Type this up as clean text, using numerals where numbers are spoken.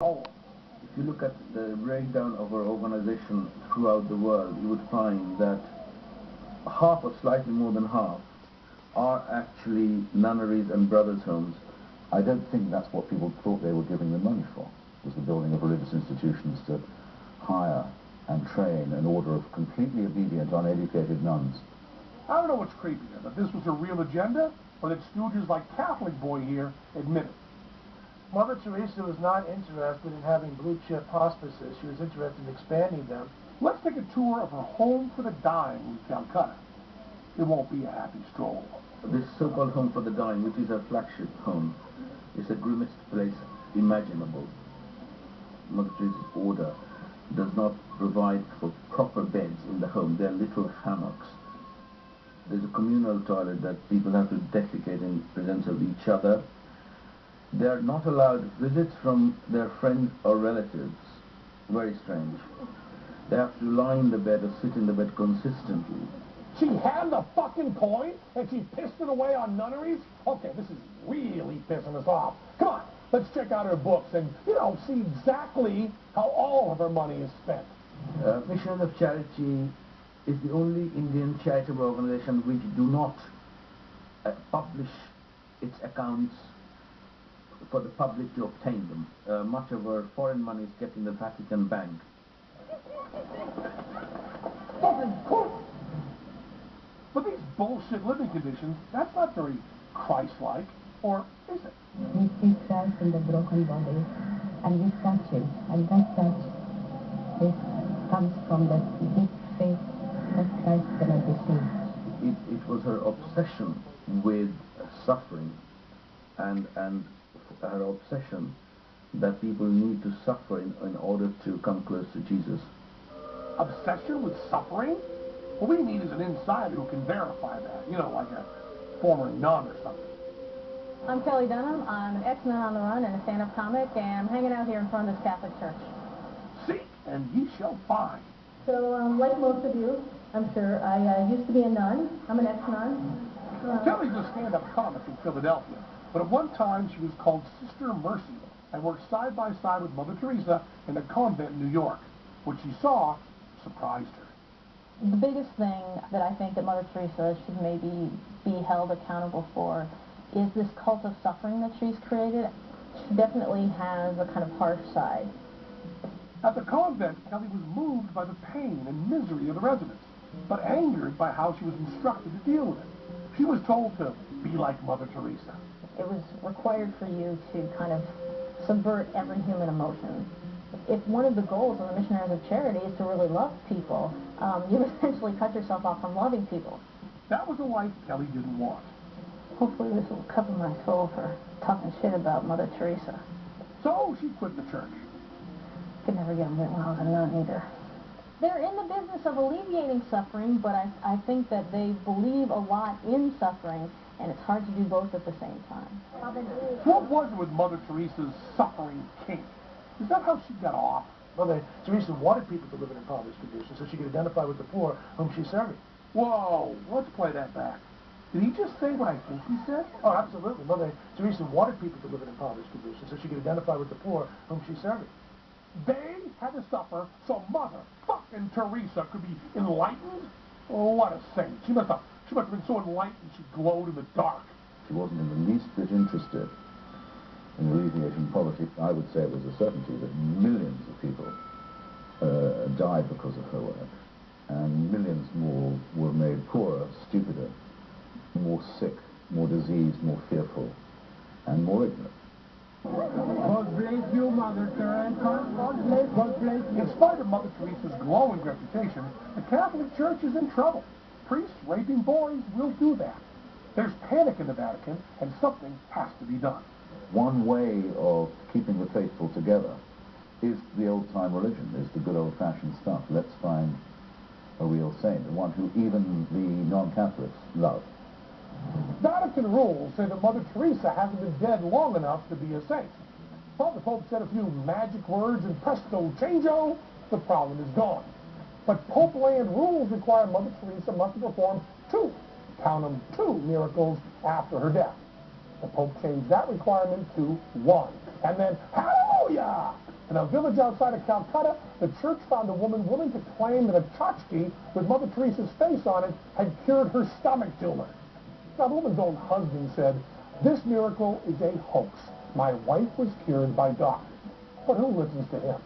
If you look at the breakdown of our organization throughout the world, you would find that half or slightly more than half are actually nunneries and brothers' homes. I don't think that's what people thought they were giving the money for, was the building of religious institutions to hire and train an order of completely obedient, uneducated nuns. I don't know what's creepier, that this was a real agenda, or that stooges like Catholic boy here admit it. Mother Teresa was not interested in having blue-chip hospices. She was interested in expanding them. Let's take a tour of her home for the dying in Calcutta. It won't be a happy stroll. This so-called home for the dying, which is her flagship home, is the grimmest place imaginable. Mother Teresa's order does not provide for proper beds in the home. They're little hammocks. There's a communal toilet that people have to defecate in presence of each other. They are not allowed visits from their friends or relatives. Very strange. They have to lie in the bed or sit in the bed consistently. She had the fucking coin, and she pissed it away on nunneries? Okay, this is really pissing us off. Come on, let's check out her books and, see exactly how all of her money is spent. Missions of Charity is the only Indian charitable organization which do not publish its accounts for the public to obtain them. Much of our foreign money is kept in the Vatican Bank. Fucking cool! But these bullshit living conditions, that's not very Christ-like, or is it? We see Christ in the broken body, and we touch him, and that touch comes from the deep faith that Christ cannot be seen. It was her obsession with suffering and her obsession that people need to suffer in order to come close to Jesus. Obsession with suffering? What we need is an insider who can verify that, like a former nun or something. I'm Kelly Dunham. I'm an ex-nun on the run and a stand-up comic, and I'm hanging out here in front of this Catholic church. Seek, and ye shall find. So, like most of you, I'm sure, I used to be a nun. I'm an ex-nun. Kelly's a stand-up comic in Philadelphia, but at one time she was called Sister Mercy and worked side by side with Mother Teresa in a convent in New York. What she saw surprised her. The biggest thing that I think that Mother Teresa should maybe be held accountable for is this cult of suffering that she's created. She definitely has a kind of harsh side. At the convent, Kelly was moved by the pain and misery of the residents, but angered by how she was instructed to deal with it. She was told to be like Mother Teresa. It was required for you to kind of subvert every human emotion. If one of the goals of the Missionaries of Charity is to really love people, you essentially cut yourself off from loving people. That was a life Kelly didn't want. Hopefully this will cover my soul for talking shit about Mother Teresa. So she quit the church. Could never get them when I was a nun either. They're in the business of alleviating suffering, but I think that they believe a lot in suffering, and it's hard to do both at the same time. What was it with Mother Teresa's suffering kink? Is that how she got off? Mother Teresa wanted people to live in impoverished conditions so she could identify with the poor whom she's serving. Whoa, let's play that back. Did he just say what I think he said? Oh, absolutely. Mother Teresa wanted people to live in impoverished conditions so she could identify with the poor whom she's serving. They had to suffer so Mother fucking Teresa could be enlightened? Oh, what a saint. She must have been so enlightened she glowed in the dark. She wasn't in the least bit interested in alleviating poverty. I would say it was a certainty that millions of people died because of her work, and millions more were made poorer, stupider, more sick, more diseased, more fearful, and more ignorant. God bless you, Mother Teresa. God bless you. In spite of Mother Teresa's glowing reputation, the Catholic Church is in trouble. Priests raping boys will do that. There's panic in the Vatican, and something has to be done. One way of keeping the faithful together is the old-time religion, is the good old-fashioned stuff. Let's find a real saint, one who even the non-Catholics love. Vatican rules say that Mother Teresa hasn't been dead long enough to be a saint. Well, the Pope said a few magic words and presto changeo, the problem is gone. But Pope land rules require Mother Teresa must perform count them, 2 miracles after her death. The Pope changed that requirement to 1. And then, hallelujah! In a village outside of Calcutta, the church found a woman willing to claim that a tchotchke with Mother Teresa's face on it had cured her stomach tumor. Now, the woman's own husband said, "This miracle is a hoax. My wife was cured by doctors." But who listens to him?